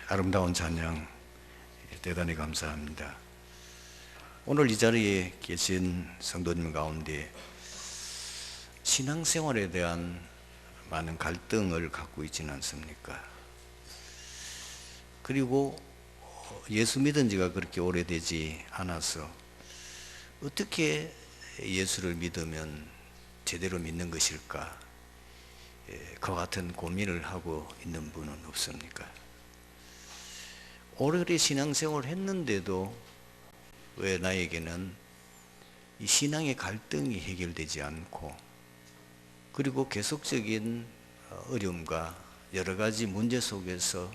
아름다운 찬양 대단히 감사합니다. 오늘 이 자리에 계신 성도님 가운데 신앙생활에 대한 많은 갈등을 갖고 있지는 않습니까? 그리고 예수 믿은 지가 그렇게 오래되지 않아서 어떻게 예수를 믿으면 제대로 믿는 것일까? 그와 같은 고민을 하고 있는 분은 없습니까? 오래오래 신앙생활을 했는데도 왜 나에게는 이 신앙의 갈등이 해결되지 않고, 그리고 계속적인 어려움과 여러 가지 문제 속에서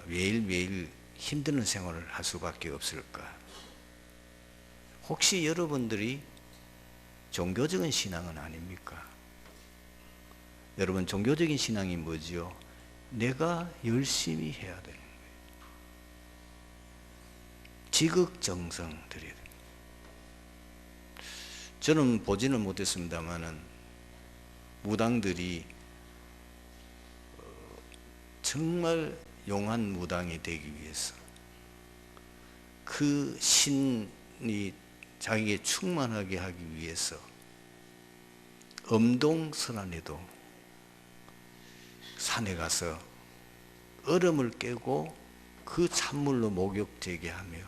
매일매일 힘드는 생활을 할 수밖에 없을까? 혹시 여러분들이 종교적인 신앙은 아닙니까? 여러분, 종교적인 신앙이 뭐지요? 내가 열심히 해야 되는 거예요. 지극정성 드려야 됩니다. 저는 보지는 못했습니다만은 무당들이 정말 용한 무당이 되기 위해서, 그 신이 자기에게 충만하게 하기 위해서 엄동설안에도 산에 가서 얼음을 깨고 그 찬물로 목욕 재개하며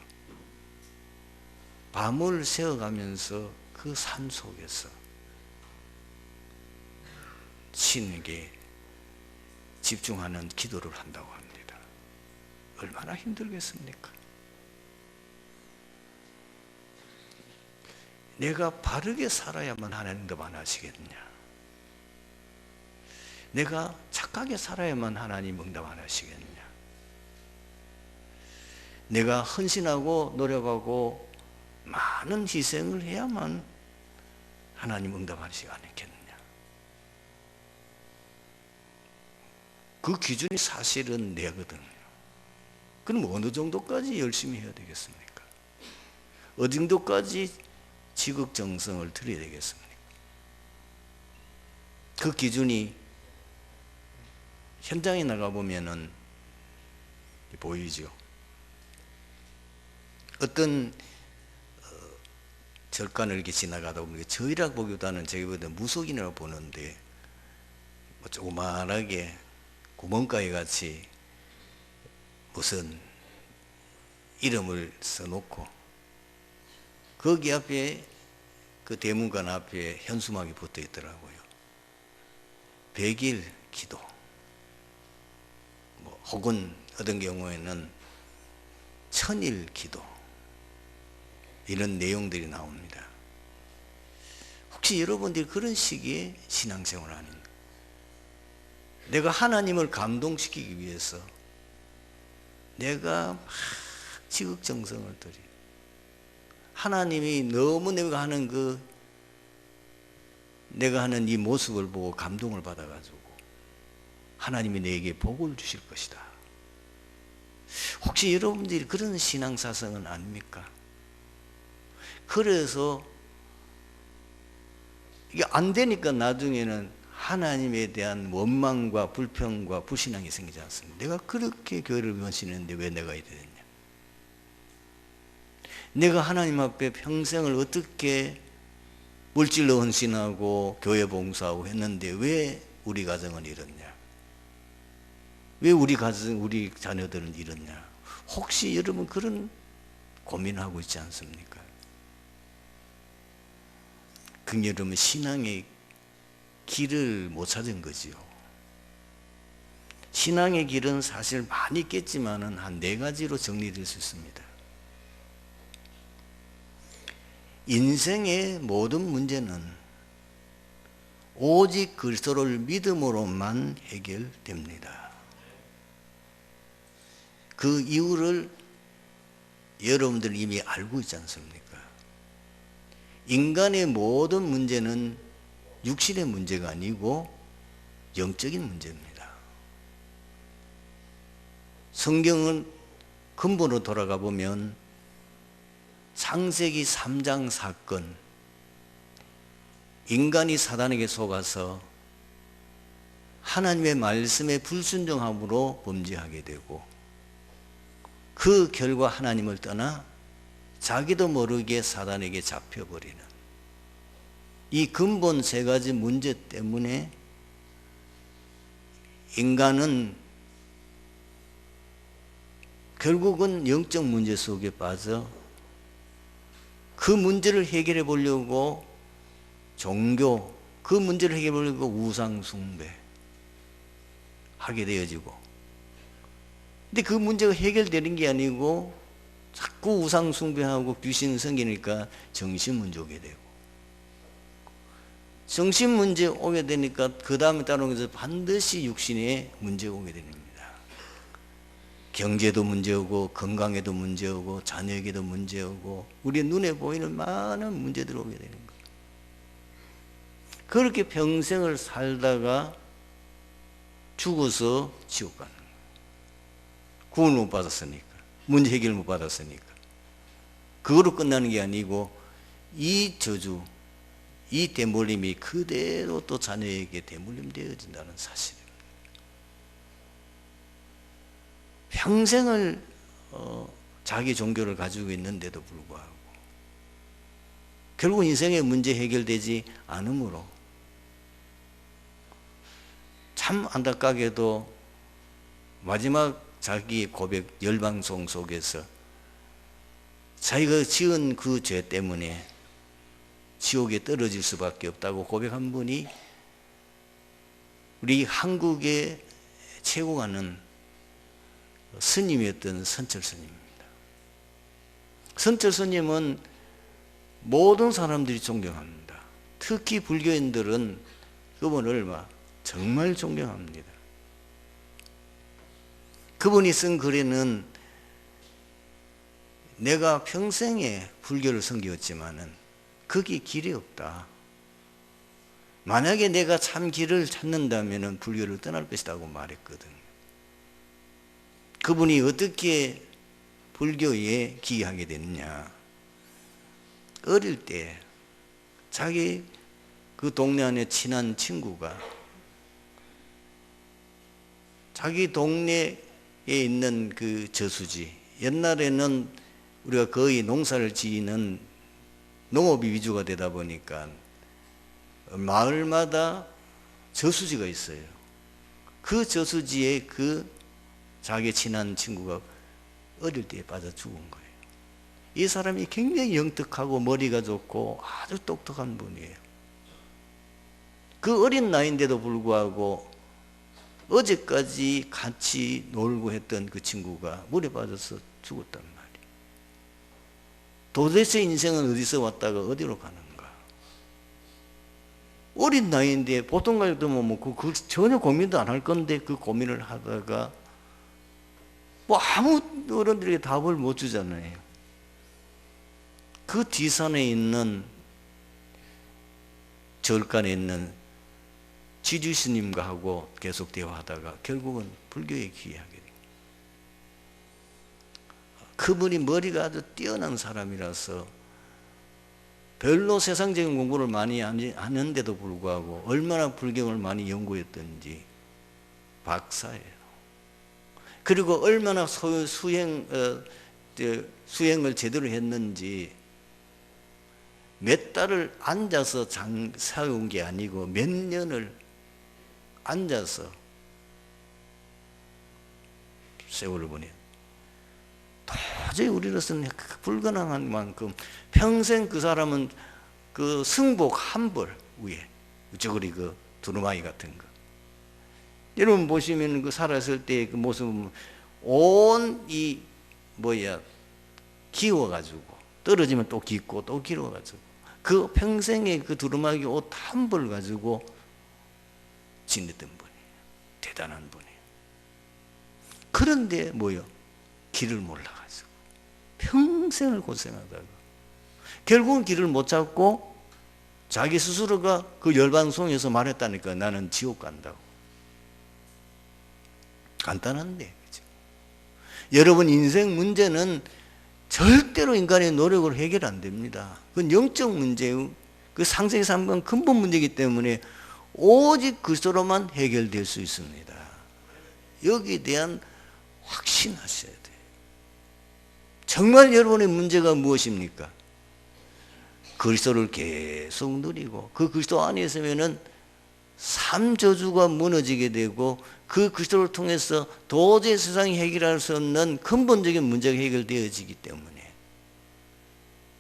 밤을 새어가면서 그 산 속에서 신에게 집중하는 기도를 한다고 합니다. 얼마나 힘들겠습니까? 내가 바르게 살아야만 하나님 응답하시겠느냐? 내가 착하게 살아야만 하나님 응답 안 하시겠느냐? 내가 헌신하고 노력하고 많은 희생을 해야만 하나님 응답하시지 않겠느냐? 그 기준이 사실은 내거든요. 그럼 어느 정도까지 열심히 해야 되겠습니까? 어느 정도까지 지극정성을 드려야 되겠습니까? 그 기준이 현장에 나가보면은 보이죠. 어떤 절간을 이렇게 지나가다 보면 저희라고 보기보다는 저희보다 무속인이라고 보는데 뭐 조그만하게 구멍가게 같이 무슨 이름을 써놓고 거기 앞에 그 대문관 앞에 현수막이 붙어 있더라고요. 100일 기도, 혹은 어떤 경우에는 1000일 기도, 이런 내용들이 나옵니다. 혹시 여러분들이 그런 시기에 신앙생활을 하는가? 내가 하나님을 감동시키기 위해서 내가 막 지극정성을 들이, 하나님이 너무 내가 하는 이 모습을 보고 감동을 받아가지고 하나님이 내게 복을 주실 것이다. 혹시 여러분들이 그런 신앙사상은 아닙니까? 그래서 이게 안 되니까 나중에는 하나님에 대한 원망과 불평과 불신앙이 생기지 않습니까? 내가 그렇게 교회를 헌신했는데 왜 내가 이래 됐냐? 내가 하나님 앞에 평생을 어떻게 물질로 헌신하고 교회 봉사하고 했는데 왜 우리 가정은 이렇냐? 왜 우리 자녀들은 이렇냐? 혹시 여러분 그런 고민하고 있지 않습니까? 그 여러분 신앙의 길을 못 찾은 거지요. 신앙의 길은 사실 많이 있겠지만은 한 4가지로 정리될 수 있습니다. 인생의 모든 문제는 오직 그리스도를 믿음으로만 해결됩니다. 그 이유를 여러분들 이미 알고 있지 않습니까? 인간의 모든 문제는 육신의 문제가 아니고 영적인 문제입니다. 성경은 근본으로 돌아가 보면 창세기 3장 사건, 인간이 사단에게 속아서 하나님의 말씀에 불순종함으로 범죄하게 되고 그 결과 하나님을 떠나 자기도 모르게 사단에게 잡혀버리는 이 근본 세 가지 문제 때문에 인간은 결국은 영적 문제 속에 빠져 그 문제를 해결해 보려고 종교, 그 문제를 해결해 보려고 우상숭배 하게 되어지고, 근데 그 문제가 해결되는 게 아니고 자꾸 우상숭배하고 귀신 생기니까 정신문제 오게 되고, 정신문제 오게 되니까 그 다음에 따르는 것은 반드시 육신의 문제가 오게 됩니다. 경제도 문제오고 건강에도 문제오고 자녀에게도 문제오고 우리 눈에 보이는 많은 문제들이 오게 되는 거예요. 그렇게 평생을 살다가 죽어서 지옥 가는 거예요. 구원을 못 받았으니까, 문제 해결을 못 받았으니까. 그거로 끝나는 게 아니고 이 저주, 이 대물림이 그대로 또 자녀에게 대물림 되어진다는 사실입니다. 평생을 자기 종교를 가지고 있는데도 불구하고 결국 인생의 문제 해결되지 않으므로 참 안타깝게도 마지막 자기의 고백 열방송 속에서 자기가 지은 그 죄 때문에 지옥에 떨어질 수밖에 없다고 고백한 분이 우리 한국의 최고 가는 스님이었던 선철 스님입니다. 선철 스님은 모든 사람들이 존경합니다. 특히 불교인들은 그분을 정말 존경합니다. 그분이 쓴 글에는 내가 평생에 불교를 섬기었지만은 거기 길이 없다. 만약에 내가 참 길을 찾는다면 불교를 떠날 것이라고 말했거든. 그분이 어떻게 불교에 기여하게 됐느냐. 어릴 때 자기 그 동네 안에 친한 친구가 자기 동네에 있는 그 저수지, 옛날에는 우리가 거의 농사를 지는 농업이 위주가 되다 보니까 마을마다 저수지가 있어요. 그 저수지에 그 자기 친한 친구가 어릴 때에 빠져 죽은 거예요. 이 사람이 굉장히 영특하고 머리가 좋고 아주 똑똑한 분이에요. 그 어린 나이인데도 불구하고 어제까지 같이 놀고 했던 그 친구가 물에 빠져서 죽었단 말이에요. 도대체 인생은 어디서 왔다가 어디로 가는가? 어린 나이인데 보통 가족들은 그 전혀 고민도 안 할 건데 그 고민을 하다가 아무 어른들에게 답을 못 주잖아요. 그 뒷산에 있는 절간에 있는 지주 스님과 하고 계속 대화하다가 결국은 불교에 기여하게 돼요. 그분이 머리가 아주 뛰어난 사람이라서 별로 세상적인 공부를 많이 하는데도 불구하고 얼마나 불경을 많이 연구했던지 박사예요. 그리고 얼마나 수행을 제대로 했는지 몇 달을 앉아서 사온 게 아니고 몇 년을 앉아서 세월을 보내요. 도저히 우리로서는 불가능한 만큼 평생 그 사람은 그 승복 한 벌 위에 저거리 그 두루마기 같은 거. 여러분 보시면 그 살았을 때 그 모습은 온 기워가지고 떨어지면 또 깊고 또 길어가지고 그 평생에 그 두루마기 옷 한 벌 가지고 지냈던 분이에요. 대단한 분이에요. 그런데 길을 몰라가지고 평생을 고생하다가 결국은 길을 못 찾고 자기 스스로가 그 열방송에서 말했다니까 나는 지옥 간다고. 간단한데, 그죠? 여러분 인생 문제는 절대로 인간의 노력으로 해결 안 됩니다. 그건 영적 문제예요. 그 상세에서 한번 근본 문제이기 때문에 오직 그리스도로만 해결될 수 있습니다. 여기에 대한 확신하셔야 돼요. 정말 여러분의 문제가 무엇입니까? 그리스도를 계속 누리고 그 그리스도 안에 있으면은 삶 저주가 무너지게 되고 그 그리스도를 통해서 도저히 세상이 해결할 수 없는 근본적인 문제가 해결되어지기 때문에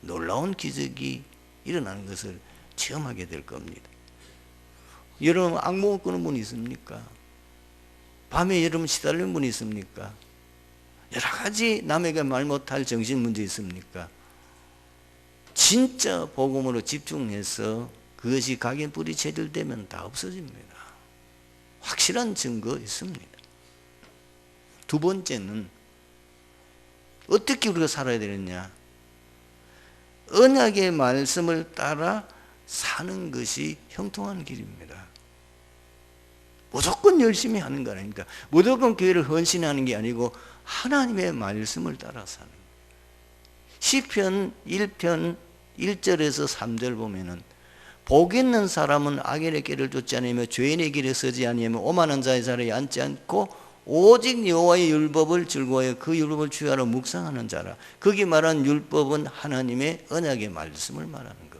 놀라운 기적이 일어나는 것을 체험하게 될 겁니다. 여러분 악몽을 꾸는 분이 있습니까? 밤에 여러분 시달리는 분이 있습니까? 여러 가지 남에게 말 못할 정신 문제 있습니까? 진짜 복음으로 집중해서 그것이 각인 뿌리 제들되면 다 없어집니다. 확실한 증거 있습니다. 두 번째는 어떻게 우리가 살아야 되느냐? 언약의 말씀을 따라 사는 것이 형통한 길입니다. 무조건 열심히 하는 거 아닙니까? 무조건 교회를 헌신하는 게 아니고 하나님의 말씀을 따라 사는 거예요. 시편 1편 1절에서 3절 보면은 복 있는 사람은 악인의 길을 쫓지 않으며 죄인의 길에 서지 아니하며 오만한 자의 자리에 앉지 않고 오직 여호와의 율법을 즐거워하여 그 율법을 주야로 묵상하는 자라. 거기 말한 율법은 하나님의 언약의 말씀을 말하는 겁니다.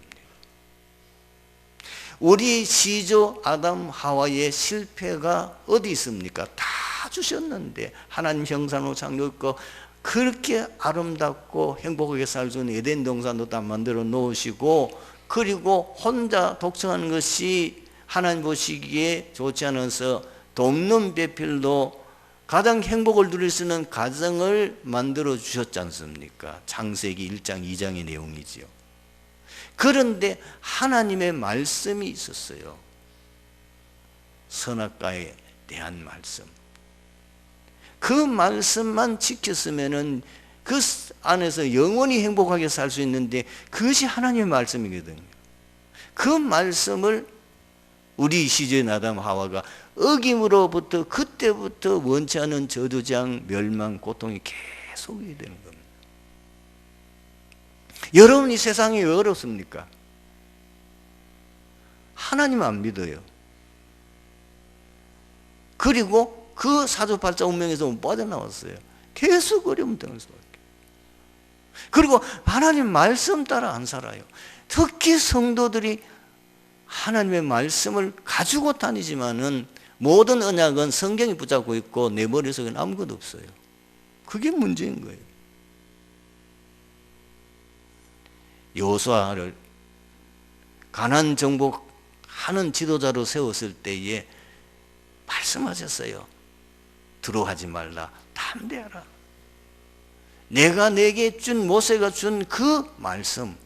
우리 시조 아담 하와의 실패가 어디 있습니까? 다 주셨는데 하나님 형상으로 창조했고 그렇게 아름답고 행복하게 살 수 있는 에덴 동산도 다 만들어 놓으시고 그리고 혼자 독성하는 것이 하나님 보시기에 좋지 않아서 돕는 배필로 가장 행복을 누릴 수 있는 가정을 만들어 주셨지 않습니까? 창세기 1장 2장의 내용이지요. 그런데 하나님의 말씀이 있었어요. 선악과에 대한 말씀. 그 말씀만 지켰으면은 그 안에서 영원히 행복하게 살 수 있는데 그것이 하나님의 말씀이거든요. 그 말씀을 우리 시조의 아담 하와가 어김으로부터 그때부터 원치 않은 저주장, 멸망, 고통이 계속 오게 되는 겁니다. 여러분이 세상이 왜 어렵습니까? 하나님 안 믿어요. 그리고 그 사주팔자 운명에서 빠져나왔어요. 계속 어려움 당할 수밖에. 그리고 하나님 말씀 따라 안 살아요. 특히 성도들이 하나님의 말씀을 가지고 다니지만은 모든 언약은 성경이 붙잡고 있고 내 머릿속에는 아무것도 없어요. 그게 문제인 거예요. 여호수아를 가나안 정복하는 지도자로 세웠을 때에 말씀하셨어요. 두려워하지 말라. 담대하라. 내가 내게 준 모세가 준 그 말씀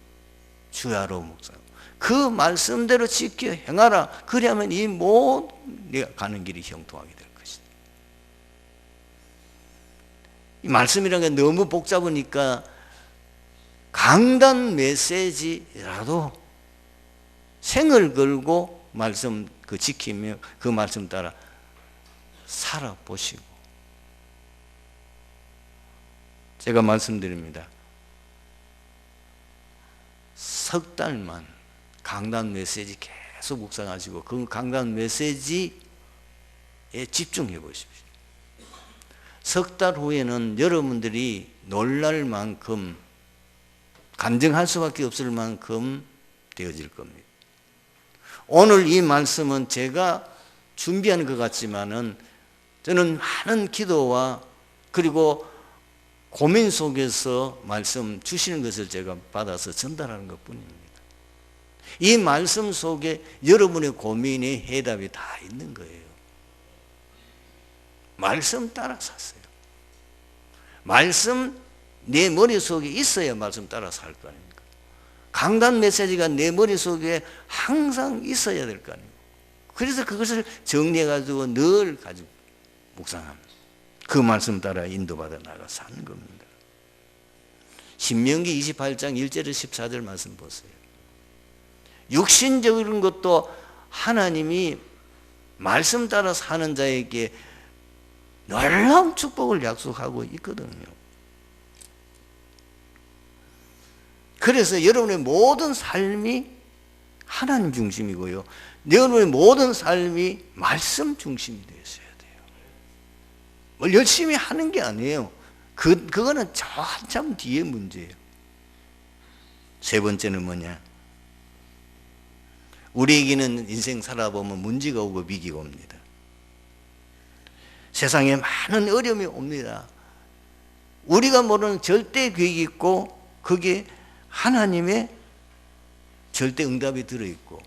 주야로 묵상. 그 말씀대로 지켜 행하라. 그리하면 이 모든 네가 가는 길이 형통하게 될 것이다. 이 말씀이라는 게 너무 복잡하니까 강단 메시지라도 생을 걸고 말씀 그 지키며 그 말씀 따라 살아보시고 제가 말씀드립니다. 석 달만 강단 메시지 계속 묵상하시고 그 강단 메시지에 집중해 보십시오. 석 달 후에는 여러분들이 놀랄 만큼 간증할 수밖에 없을 만큼 되어질 겁니다. 오늘 이 말씀은 제가 준비하는 것 같지만은 저는 많은 기도와 그리고 고민 속에서 말씀 주시는 것을 제가 받아서 전달하는 것 뿐입니다. 이 말씀 속에 여러분의 고민의 해답이 다 있는 거예요. 말씀 따라 사세요. 말씀 내 머릿속에 있어야 말씀 따라 살 거 아닙니까? 강단 메시지가 내 머릿속에 항상 있어야 될 거 아닙니까? 그래서 그것을 정리해가지고 늘 가지고 묵상합니다. 그 말씀 따라 인도받아 나가 사는 겁니다. 신명기 28장 1절에서 14절 말씀 보세요. 육신적인 것도 하나님이 말씀 따라 사는 자에게 놀라운 축복을 약속하고 있거든요. 그래서 여러분의 모든 삶이 하나님 중심이고요. 여러분의 모든 삶이 말씀 중심이 되어야 돼요. 뭘 열심히 하는 게 아니에요. 그거는 저 한참 뒤의 문제예요. 세 번째는 뭐냐? 우리에게는 인생 살아보면 문제가 오고 위기가 옵니다. 세상에 많은 어려움이 옵니다. 우리가 모르는 절대 계획이 있고 그게 하나님의 절대 응답이 들어있고,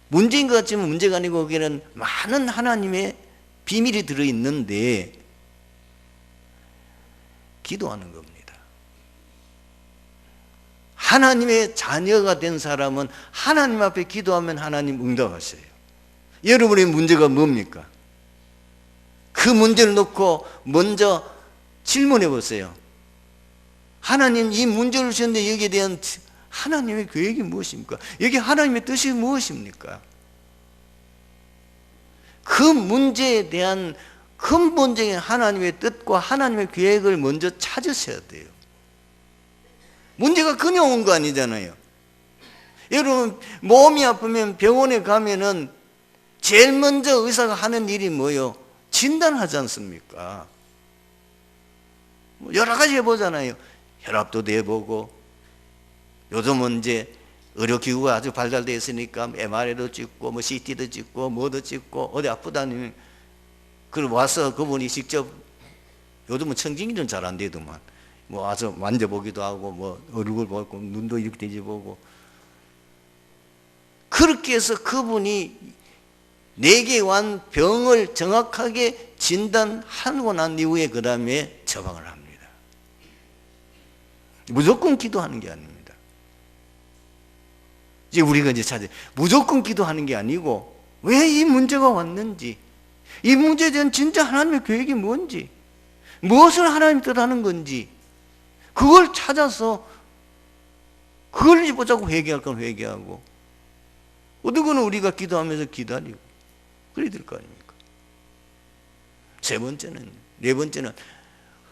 문제인 것 같지만 문제가 아니고 거기에는 많은 하나님의 비밀이 들어있는데 기도하는 겁니다. 하나님의 자녀가 된 사람은 하나님 앞에 기도하면 하나님 응답하셔요. 여러분의 문제가 뭡니까? 그 문제를 놓고 먼저 질문해 보세요. 하나님, 이 문제를 주셨는데 여기에 대한 하나님의 계획이 무엇입니까? 여기 하나님의 뜻이 무엇입니까? 그 문제에 대한 근본적인 하나님의 뜻과 하나님의 계획을 먼저 찾으셔야 돼요. 문제가 그냥 온 거 아니잖아요. 여러분, 몸이 아프면 병원에 가면은 제일 먼저 의사가 하는 일이 뭐예요? 진단하지 않습니까? 여러 가지 해보잖아요. 혈압도 내보고, 요즘은 이제 의료기구가 아주 발달되어 있으니까 MRI도 찍고, 뭐 CT도 찍고, 뭐도 찍고, 어디 아프다니, 그럼 와서 그분이 직접, 요즘은 청진기는 잘 안 되더만, 뭐 와서 만져보기도 하고, 뭐 얼굴 보고, 눈도 이렇게 뒤집어보고, 그렇게 해서 그분이 내게 완 병을 정확하게 진단하고 난 이후에 그 다음에 처방을 합니다. 무조건 기도하는 게 아닙니다. 이제 우리가 이제 찾아, 무조건 기도하는 게 아니고 왜 이 문제가 왔는지, 이 문제에 대한 진짜 하나님의 계획이 뭔지, 무엇을 하나님 뜻하는 건지, 그걸 찾아서 그걸 이제 보자고 회개할 건 회개하고, 어떤 거는 우리가 기도하면서 기다리고 그래야 될 거 아닙니까? 네 번째는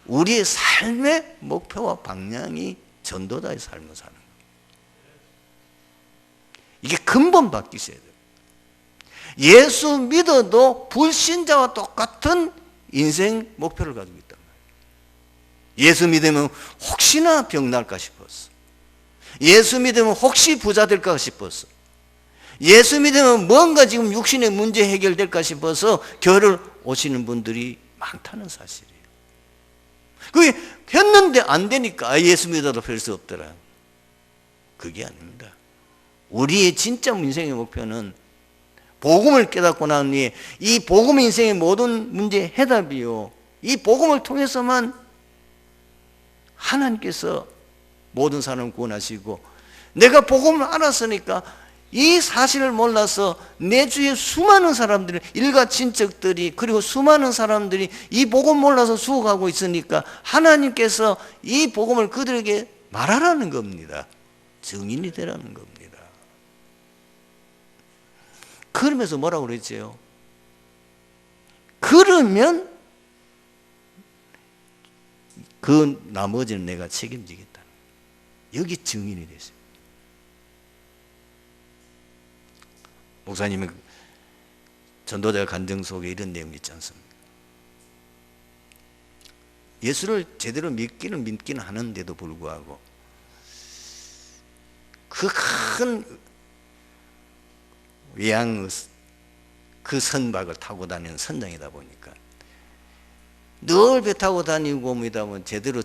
우리의 삶의 목표와 방향이 전도자의 삶을 사는 거예요. 이게 근본 바뀌셔야 돼요. 예수 믿어도 불신자와 똑같은 인생 목표를 가지고 있단 말이에요. 예수 믿으면 혹시나 병날까 싶었어. 예수 믿으면 혹시 부자 될까 싶었어. 예수 믿으면 뭔가 지금 육신의 문제 해결될까 싶어서 교회를 오시는 분들이 많다는 사실이에요. 그게 했는데 안 되니까 예수 믿어도 별 수 없더라. 그게 아닙니다. 우리의 진짜 인생의 목표는 복음을 깨닫고 난 후에 이 복음 인생의 모든 문제의 해답이요, 이 복음을 통해서만 하나님께서 모든 사람을 구원하시고, 내가 복음을 알았으니까 이 사실을 몰라서 내 주위에 수많은 사람들이, 일가 친척들이, 그리고 수많은 사람들이 이 복음 몰라서 죽어가고 있으니까 하나님께서 이 복음을 그들에게 말하라는 겁니다. 증인이 되라는 겁니다. 그러면서 뭐라고 그랬죠? 그러면 그 나머지는 내가 책임지겠다. 여기 증인이 됐어요. 목사님의 전도자 간증 속에 이런 내용이 있지 않습니까? 예수를 제대로 믿기는 하는데도 불구하고 그 큰 외양 그 선박을 타고 다니는 선장이다 보니까 늘 배 타고 다니고 뭐다 보면 제대로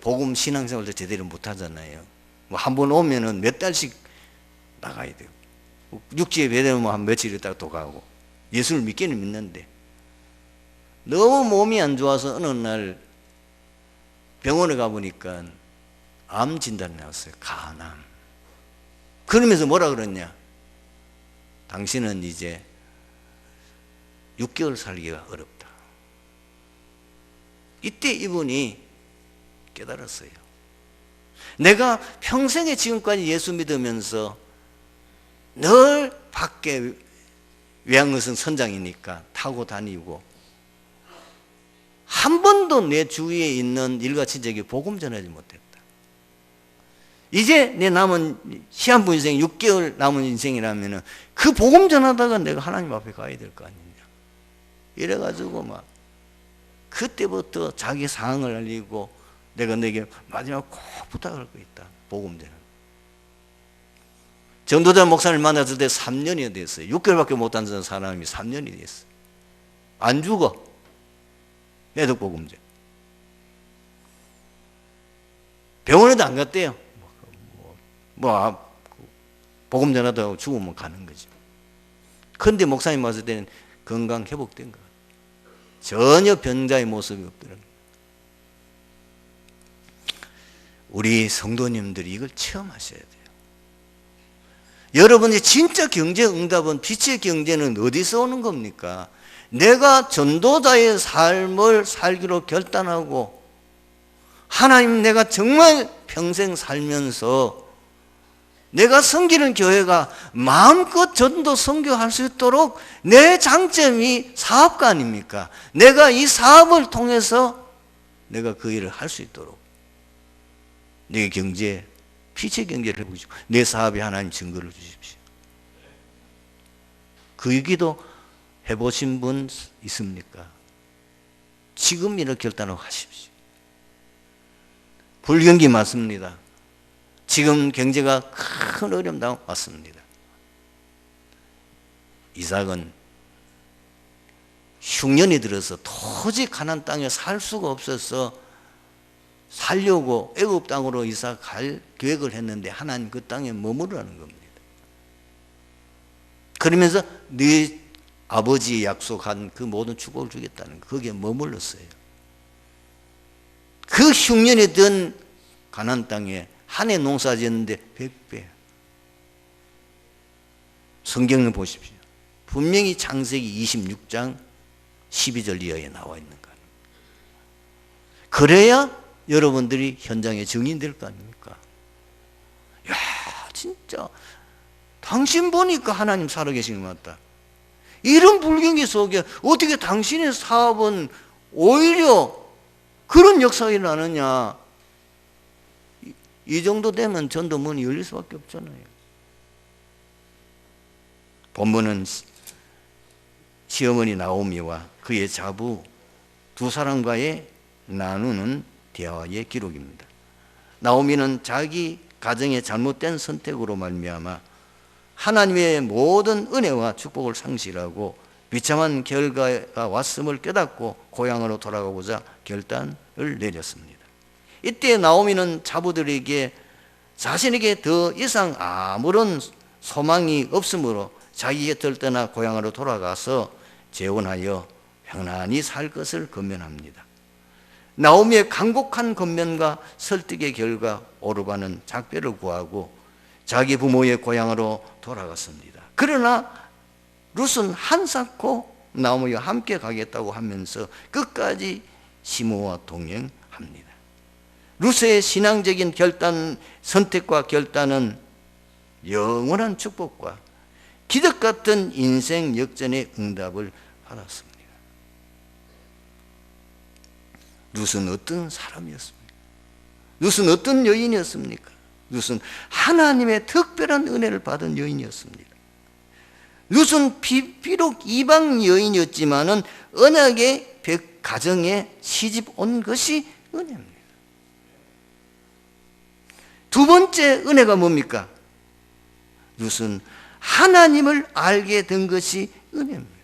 복음 신앙생활도 제대로 못 하잖아요. 뭐 한 번 오면은 몇 달씩 나가야 돼요. 육지에 배 되면 한 며칠 있다가 또 가고, 예수를 믿기는 믿는데 너무 몸이 안 좋아서 어느 날 병원에 가보니까 암 진단이 나왔어요. 간암. 그러면서 뭐라 그랬냐? 당신은 이제 6개월 살기가 어렵다. 이때 이분이 깨달았어요. 내가 평생에 지금까지 예수 믿으면서 늘 밖에 외양어선 선장이니까 타고 다니고 한 번도 내 주위에 있는 일가 친척에게 복음 전하지 못했다. 이제 내 남은 시한부 인생 6개월 남은 인생이라면 그 복음 전하다가 내가 하나님 앞에 가야 될 거 아니냐. 이래가지고 막 그때부터 자기 상황을 알리고 내가 내게 마지막 꼭 부탁할 거 있다. 복음 전하. 전도자 목사를 만났을 때 3년이 됐어요. 6개월밖에 못 다는 사람이 3년이 됐어요. 안 죽어. 해독 복음제. 병원에도 안 갔대요. 복음 전하다가 죽으면 가는 거지. 그런데 목사님 봤을 때는 건강 회복된 거. 전혀 병자의 모습이 없더라고요. 우리 성도님들이 이걸 체험하셔야 돼요. 여러분이 진짜 경제 응답은, 빛의 경제는 어디서 오는 겁니까? 내가 전도자의 삶을 살기로 결단하고 하나님, 내가 정말 평생 살면서 내가 섬기는 교회가 마음껏 전도 선교할 수 있도록 내 장점이 사업가 아닙니까? 내가 이 사업을 통해서 내가 그 일을 할 수 있도록 내 경제, 빛의 경제를 해보십시오. 내 사업에 하나님 증거를 주십시오. 그 얘기도 해보신 분 있습니까? 지금 이렇게 결단하고 하십시오. 불경기 맞습니다. 지금 경제가 큰 어려움 당하고 왔습니다. 이삭은 흉년이 들어서 도저히 가나안 땅에 살 수가 없어서 살려고 애굽 땅으로 이삭 갈 계획을 했는데 하나님 그 땅에 머무르라는 겁니다. 그러면서 네 아버지 약속한 그 모든 축복을 주겠다는 거, 거기에 머물렀어요. 그 흉년이 든 가나안 땅에 한 해 농사 지었는데 100배. 성경을 보십시오. 분명히 창세기 26장 12절 이하에 나와 있는 거예요. 그래야 여러분들이 현장에 증인될 거 아닙니까? 야, 진짜 당신 보니까 하나님 살아계신 것 같다. 이런 불경기 속에 어떻게 당신의 사업은 오히려 그런 역사가 일어나느냐. 이 정도 되면 전도 문이 열릴 수밖에 없잖아요. 본문은 시어머니 나오미와 그의 자부 두 사람과의 나누는 대화의 기록입니다. 나오미는 자기 가정의 잘못된 선택으로 말미암아 하나님의 모든 은혜와 축복을 상실하고 비참한 결과가 왔음을 깨닫고 고향으로 돌아가고자 결단을 내렸습니다. 이때 나오미는 자부들에게 자신에게 더 이상 아무런 소망이 없으므로 자기 곁을 떠나 고향으로 돌아가서 재혼하여 평안히 살 것을 건면합니다. 나오미의 간곡한 건면과 설득의 결과 오르바는 작별을 구하고 자기 부모의 고향으로 돌아갔습니다. 그러나 룻은 한사코 나오미와 함께 가겠다고 하면서 끝까지 시므와 동행합니다. 룻의 신앙적인 선택과 결단은 영원한 축복과 기적 같은 인생 역전의 응답을 받았습니다. 룻은 어떤 사람이었습니까? 룻은 어떤 여인이었습니까? 룻은 하나님의 특별한 은혜를 받은 여인이었습니다. 룻은 비록 이방 여인이었지만은 언약의 가정에 시집 온 것이 은혜입니다. 두 번째 은혜가 뭡니까? 룻은 하나님을 알게 된 것이 은혜입니다.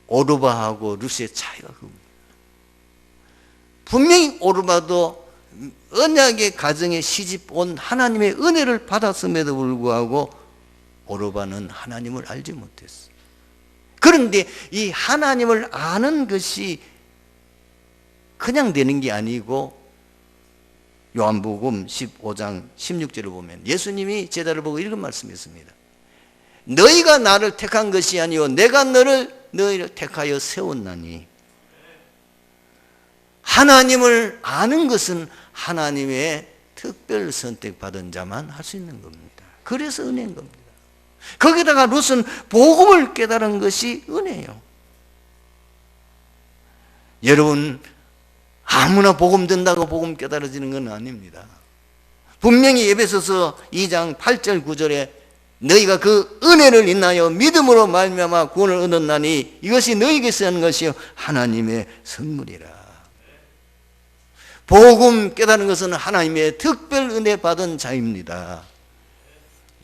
오르바하고 룻의 차이가 그겁니다. 분명히 오르바도 언약의 가정에 시집 온 하나님의 은혜를 받았음에도 불구하고 오르바는 하나님을 알지 못했어요. 그런데 이 하나님을 아는 것이 그냥 되는 게 아니고 요한복음 15장 16절을 보면 예수님이 제자를 보고 이런 말씀이 있습니다. 너희가 나를 택한 것이 아니요 내가 너희를 택하여 세웠나니. 하나님을 아는 것은 하나님의 특별 선택받은 자만 할 수 있는 겁니다. 그래서 은혜인 겁니다. 거기다가 룻은 복음을 깨달은 것이 은혜예요. 여러분, 아무나 복음 듣는다고 복음 깨달아지는 건 아닙니다. 분명히 에베소서 2장 8절 9절에 너희가 그 은혜를 인하여 믿음으로 말미암아 구원을 얻었나니 이것이 너희에게서 하는 것이요 하나님의 선물이라. 복음 깨달은 것은 하나님의 특별 은혜 받은 자입니다.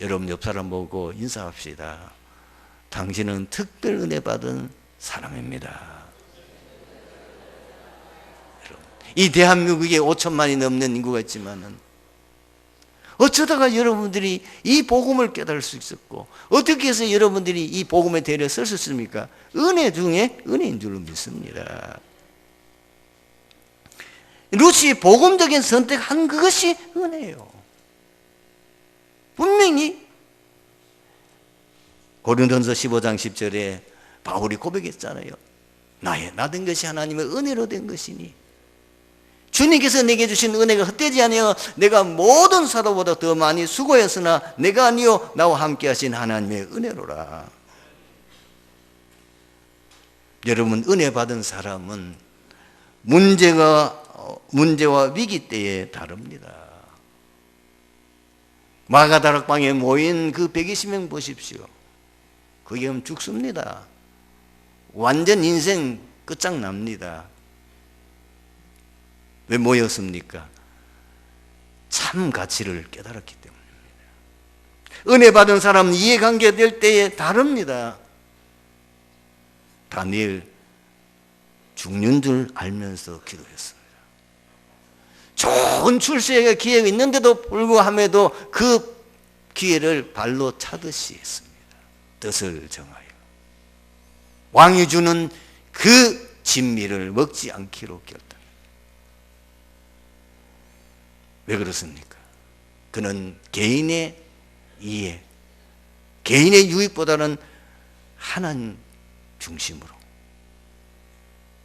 여러분 옆 사람 보고 인사합시다. 당신은 특별 은혜 받은 사람입니다. 이 대한민국에 5천만이 넘는 인구가 있지만은 어쩌다가 여러분들이 이 복음을 깨달을 수 있었고 어떻게 해서 여러분들이 이 복음의 대열에 설 수 있습니까? 은혜 중에 은혜인 줄로 믿습니다. 룻이 복음적인 선택한 그것이 은혜예요. 분명히 고린도전서 15장 10절에 바울이 고백했잖아요. 나 된 것이 하나님의 은혜로 된 것이니 주님께서 내게 주신 은혜가 헛되지 아니하여 내가 모든 사도보다 더 많이 수고했으나 내가 아니요 나와 함께 하신 하나님의 은혜로라. 여러분 은혜 받은 사람은 문제와 위기 때에 다릅니다. 마가다락방에 모인 그 120명 보십시오. 그게 죽습니다. 완전 인생 끝장납니다. 왜 모였습니까? 참 가치를 깨달았기 때문입니다. 은혜 받은 사람은 이해관계 될 때에 다릅니다. 다니엘 죽는 줄 알면서 기도했습니다. 좋은 출세의 기회가 있는데도 불구함에도 그 기회를 발로 차듯이 했습니다. 뜻을 정하여 왕이 주는 그 진미를 먹지 않기로 결단. 왜 그렇습니까? 그는 개인의 이해, 개인의 유익보다는 하나님 중심으로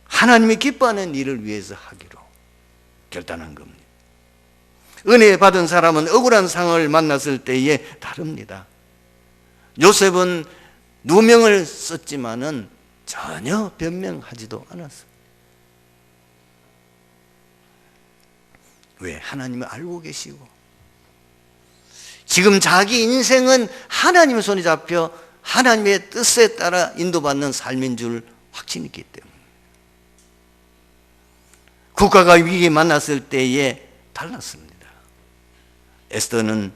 하나님이 기뻐하는 일을 위해서 하기로 결단한 겁니다. 은혜 받은 사람은 억울한 상황을 만났을 때에 다릅니다. 요셉은 누명을 썼지만은 전혀 변명하지도 않았어요. 왜? 하나님을 알고 계시고 지금 자기 인생은 하나님의 손에 잡혀 하나님의 뜻에 따라 인도받는 삶인 줄 확신이 있기 때문에 국가가 위기에 만났을 때에 달랐습니다. 에스더는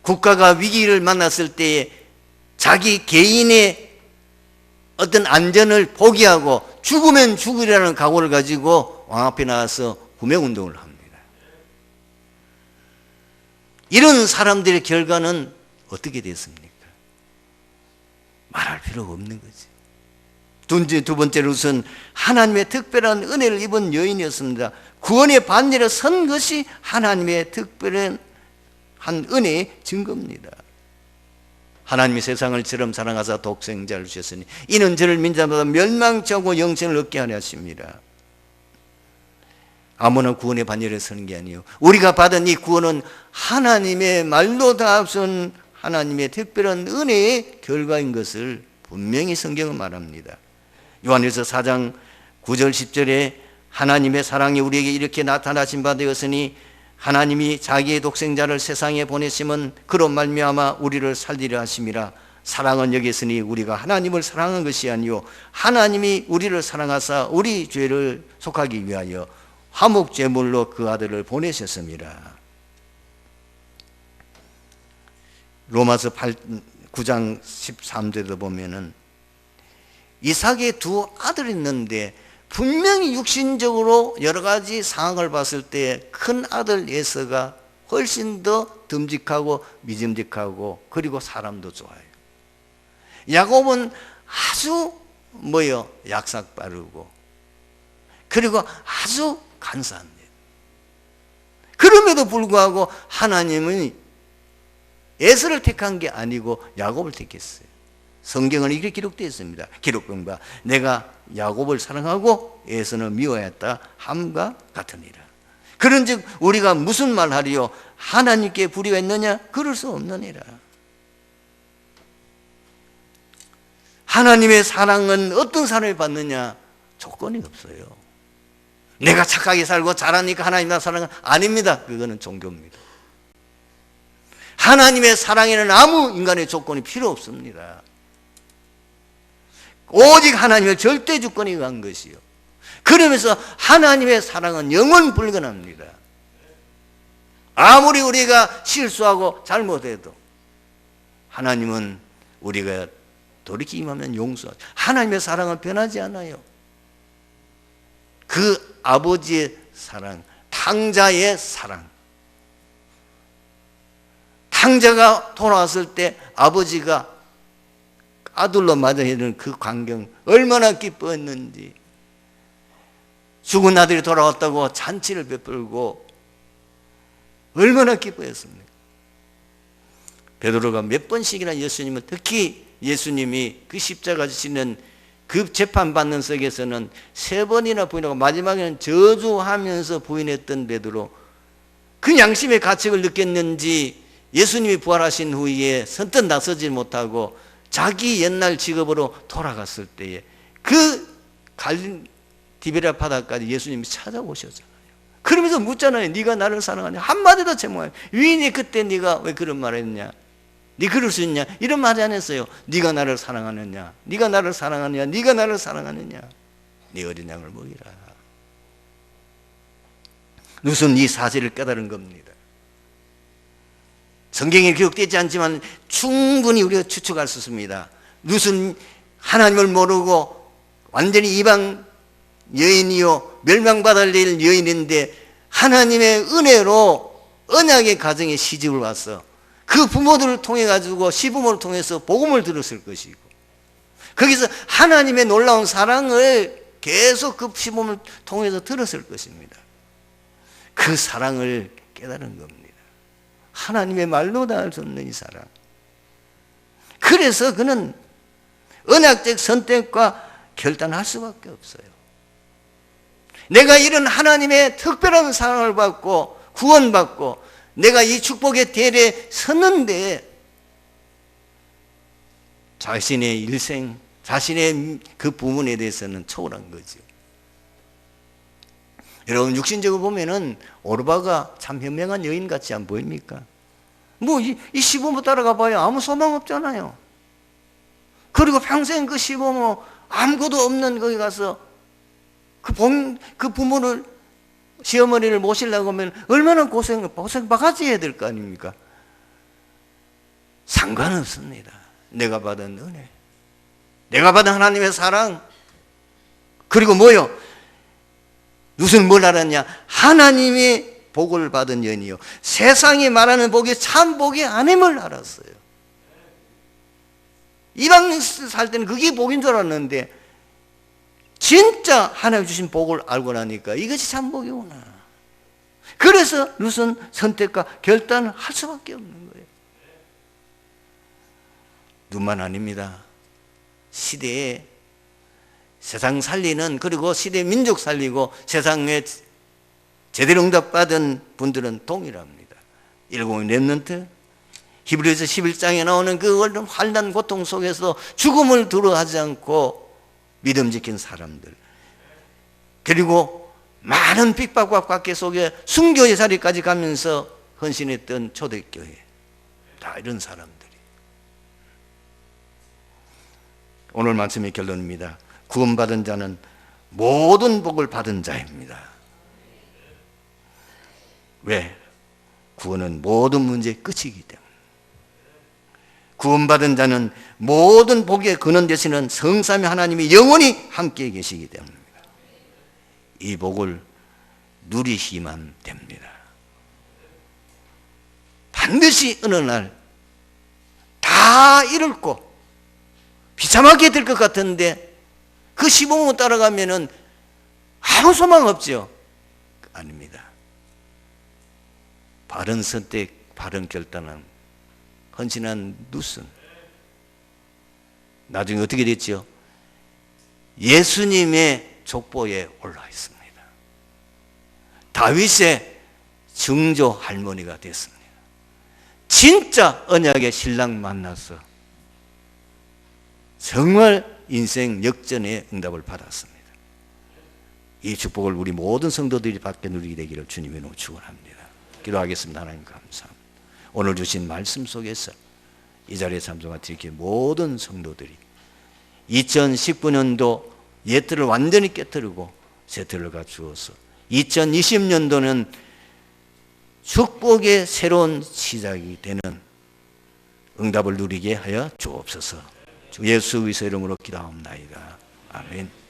국가가 위기를 만났을 때에 자기 개인의 어떤 안전을 포기하고 죽으면 죽으리라는 각오를 가지고 왕 앞에 나와서 구명운동을 합니다. 이런 사람들의 결과는 어떻게 됐습니까? 말할 필요가 없는 거지. 두 번째로 우선 하나님의 특별한 은혜를 입은 여인이었습니다. 구원의 반열에 선 것이 하나님의 특별한 은혜의 증거입니다. 하나님이 세상을 처럼 사랑하사 독생자를 주셨으니 이는 저를 민자마다 멸망치 않고 영생을 얻게 하려 하십니다. 아무나 구원의 반열에 서는 게 아니에요. 우리가 받은 이 구원은 하나님의 말로 다 앞선 하나님의 특별한 은혜의 결과인 것을 분명히 성경은 말합니다. 요한일서 4장 9절 10절에 하나님의 사랑이 우리에게 이렇게 나타나신 바 되었으니 하나님이 자기의 독생자를 세상에 보내심은 그로 말미암아 우리를 살리려 하심이라. 사랑은 여기 있으니 우리가 하나님을 사랑한 것이 아니요 하나님이 우리를 사랑하사 우리 죄를 속하기 위하여 화목제물로 그 아들을 보내셨습니다. 로마서 9장 13절에도 보면은 이삭의 두 아들이 있는데 분명히 육신적으로 여러 가지 상황을 봤을 때 큰 아들 에서가 훨씬 더 듬직하고 미듬직하고 그리고 사람도 좋아요. 야곱은 아주 약삭 빠르고 그리고 아주 간사합니다. 그럼에도 불구하고 하나님은 에서를 택한 게 아니고 야곱을 택했어요. 성경은 이렇게 기록되어 있습니다. 기록본과 내가 야곱을 사랑하고 에서는 미워했다 함과 같으니라. 그런즉 우리가 무슨 말하리요? 하나님께 불의가 있느냐? 그럴 수 없느니라. 하나님의 사랑은 어떤 사람이 받느냐? 조건이 없어요. 내가 착하게 살고 잘하니까 하나님 나 사랑은 아닙니다. 그거는 종교입니다. 하나님의 사랑에는 아무 인간의 조건이 필요 없습니다. 오직 하나님의 절대 주권에 의한 것이요. 그러면서 하나님의 사랑은 영원 불건합니다. 아무리 우리가 실수하고 잘못해도 하나님은 우리가 돌이켜 임하면 용서하죠. 하나님의 사랑은 변하지 않아요. 그 아버지의 사랑, 탕자의 사랑. 탕자가 돌아왔을 때 아버지가 아들로 맞아야 되는 그 광경 얼마나 기뻐했는지. 죽은 아들이 돌아왔다고 잔치를 베풀고 얼마나 기뻐했습니까? 베드로가 몇 번씩이나 예수님은, 특히 예수님이 그 십자가 지시는 그 재판받는 석에서는 3번이나 부인하고 마지막에는 저주하면서 부인했던 베드로, 그 양심의 가책을 느꼈는지 예수님이 부활하신 후에 선뜻 나서지 못하고 자기 옛날 직업으로 돌아갔을 때에 그 갈린 디베랴 바다까지 예수님이 찾아오셨잖아요. 그러면서 묻잖아요. 네가 나를 사랑하냐? 한마디도 제목하냐? 위인이 그때 네가 왜 그런 말을 했냐? 네 그럴 수 있냐? 이런 말이 안 했어요. 네가 나를 사랑하느냐? 네가 나를 사랑하느냐? 네가 나를 사랑하느냐? 네 어린 양을 먹이라. 무슨 이 사실을 깨달은 겁니다. 성경에 기록되지 않지만 충분히 우리가 추측할 수 있습니다. 무슨 하나님을 모르고 완전히 이방 여인이요 멸망받을 여인인데 하나님의 은혜로 언약의 가정에 시집을 와서 그 부모들을 통해 가지고 시부모를 통해서 복음을 들었을 것이고, 거기서 하나님의 놀라운 사랑을 계속 그 시부모를 통해서 들었을 것입니다. 그 사랑을 깨달은 겁니다. 하나님의 말로 다 할 수 없는 이 사랑. 그래서 그는 언약적 선택과 결단할 수밖에 없어요. 내가 이런 하나님의 특별한 사랑을 받고 구원받고 내가 이 축복의 대례에 섰는데 자신의 일생, 자신의 그 부문에 대해서는 초월한 거죠. 여러분, 육신적으로 보면은 오르바가 참 현명한 여인 같지 안 보입니까? 뭐 이 시부모 따라가 봐야 아무 소망 없잖아요. 그리고 평생 그 시부모 아무것도 없는 거기 가서 그 부모를, 시어머니를 모시려고 하면 얼마나 고생 바가지 해야 될 거 아닙니까? 상관없습니다. 내가 받은 은혜, 내가 받은 하나님의 사랑, 그리고 뭐요? 무슨 뭘 알았냐? 하나님의 복을 받은 연이요 세상이 말하는 복이 참 복이 아님을 알았어요. 이방 살 때는 그게 복인 줄 알았는데 진짜 하나님 주신 복을 알고 나니까 이것이 참 복이구나. 그래서 무슨 선택과 결단을 할 수밖에 없는 거예요. 눈만 아닙니다. 시대에 세상 살리는, 그리고 시대 민족 살리고 세상에 제대로 응답받은 분들은 동일합니다. 일공의 렘넌트, 히브리서 11장에 나오는 그 환난 고통 속에서 죽음을 두려워하지 않고 믿음 지킨 사람들, 그리고 많은 핍박과 곽계 속에 순교의 자리까지 가면서 헌신했던 초대교회, 다 이런 사람들이. 오늘 말씀의 결론입니다. 구원받은 자는 모든 복을 받은 자입니다. 왜? 구원은 모든 문제의 끝이기 때문에. 구원받은 자는 모든 복의 근원 되시는 성삼위 하나님이 영원히 함께 계시기 때문입니다. 이 복을 누리시면 됩니다. 반드시 어느 날 다 잃고 비참하게 될 것 같은데 그 시부모 따라가면은 아무 소망 없죠? 아닙니다. 바른 선택, 바른 결단은 헌신한 룻은 나중에 어떻게 됐죠? 예수님의 족보에 올라 있습니다. 다윗의 증조 할머니가 됐습니다. 진짜 언약의 신랑 만나서 정말 인생 역전의 응답을 받았습니다. 이 축복을 우리 모든 성도들이 받게 누리게 되기를 주님의 이름으로 축원합니다. 기도하겠습니다. 하나님 감사합니다. 오늘 주신 말씀 속에서 이 자리에 참석한 이렇게 모든 성도들이 2019년도 옛틀을 완전히 깨뜨리고 새 틀을 갖추어서 2020년도는 축복의 새로운 시작이 되는 응답을 누리게 하여 주옵소서. 주 예수 그리스도의 이름으로 기도하옵나이다. 아멘.